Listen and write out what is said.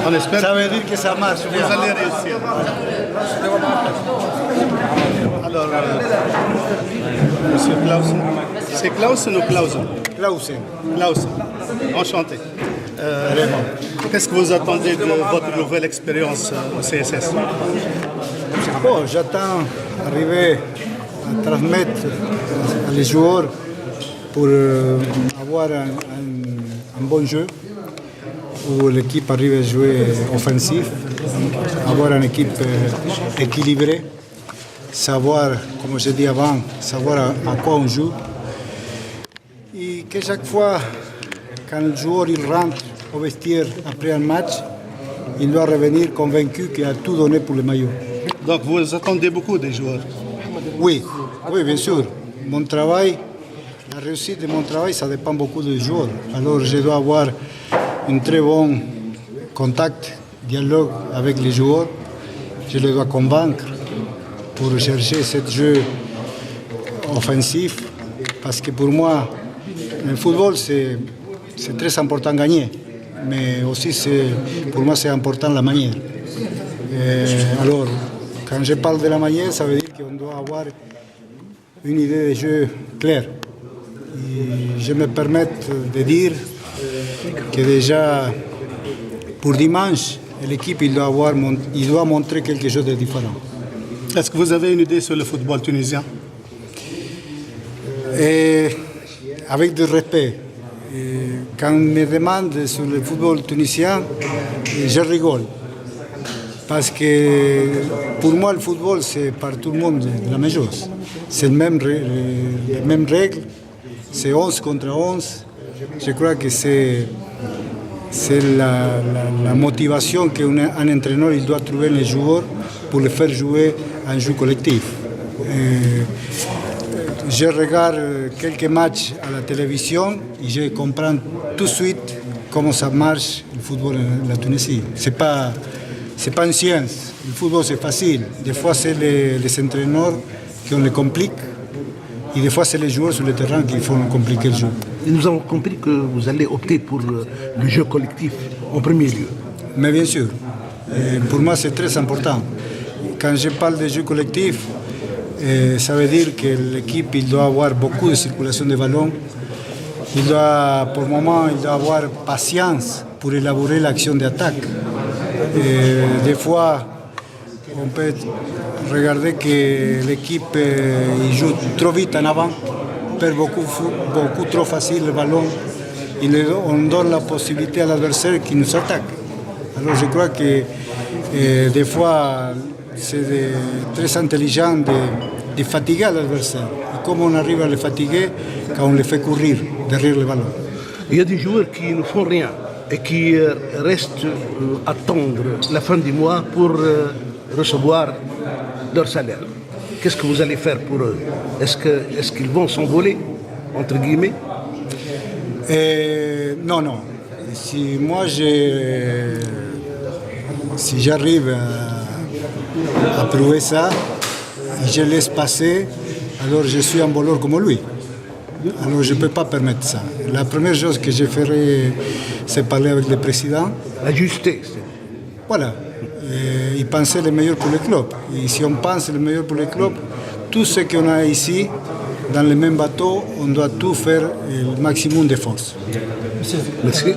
On espère Ça veut dire que ça marche que bien. vous allez réussir. Alors, Monsieur Clausen, c'est Clausen ou Clausen? Clausen. Clausen, enchanté. Qu'est-ce que vous attendez de votre nouvelle expérience au CSS? Bon, j'attends d'arriver à transmettre les joueurs pour avoir un bon jeu, où l'équipe arrive à jouer offensif, avoir une équipe équilibrée, savoir, comme j'ai dit avant, savoir à quoi on joue. Et que chaque fois, quand le joueur il rentre au vestiaire après un match, il doit revenir convaincu qu'il a tout donné pour le maillot. Donc vous attendez beaucoup des joueurs. Oui, oui, bien sûr. Mon travail, la réussite de mon travail, ça dépend beaucoup des joueurs. Alors je dois avoir un très bon contact, dialogue avec les joueurs. Je les dois convaincre pour chercher ce jeu offensif. Parce que pour moi, le football, c'est très important de gagner. Mais aussi, pour moi, c'est important la manière. Alors, quand je parle de la manière, ça veut dire qu'on doit avoir une idée de jeu claire. Et je me permets de dire que déjà, pour dimanche, l'équipe il doit montrer quelque chose de différent. Est-ce que vous avez une idée sur le football tunisien? Et avec du respect. Quand on me demande sur le football tunisien, je rigole. Parce que pour moi, le football, c'est par tout le monde la même chose. C'est les mêmes règles, c'est 11 contre 11. Je crois que c'est la motivation qu'un entraîneur il doit trouver les joueurs pour les faire jouer un jeu collectif. Je regarde quelques matchs à la télévision et je comprends tout de suite comment ça marche le football en la Tunisie. C'est pas une science. Le football, c'est facile. Des fois, c'est les entraîneurs qui on le compliquent. Et des fois, c'est les joueurs sur le terrain qui font compliquer le jeu. Et nous avons compris que vous allez opter pour le jeu collectif en premier lieu. Mais bien sûr. Pour moi, c'est très important. Quand je parle de jeu collectif, ça veut dire que l'équipe il doit avoir beaucoup de circulation de ballon. Pour le moment, il doit avoir patience pour élaborer l'action d'attaque. Des fois, on peut regarder que l'équipe il joue trop vite en avant, perd beaucoup trop facile le ballon. On donne la possibilité à l'adversaire qui nous attaque. Alors je crois que des fois, c'est très intelligent de fatiguer l'adversaire. Et comment on arrive à le fatiguer quand on le fait courir derrière le ballon. Il y a des joueurs qui ne font rien et qui restent attendre la fin du mois pour recevoir leur salaire. Qu'est-ce que vous allez faire pour eux? Est-ce qu'ils vont s'envoler, entre guillemets? Non. Si j'arrive à prouver ça, et je laisse passer, alors je suis un voleur comme lui. Alors je ne peux pas permettre ça. La première chose que je ferai, c'est parler avec le président. Ajuster. Voilà. Et penser le meilleur pour le club. Et si on pense le meilleur pour le club, tout ce qu'on a ici, dans le même bateau, on doit tout faire le maximum de force. Merci.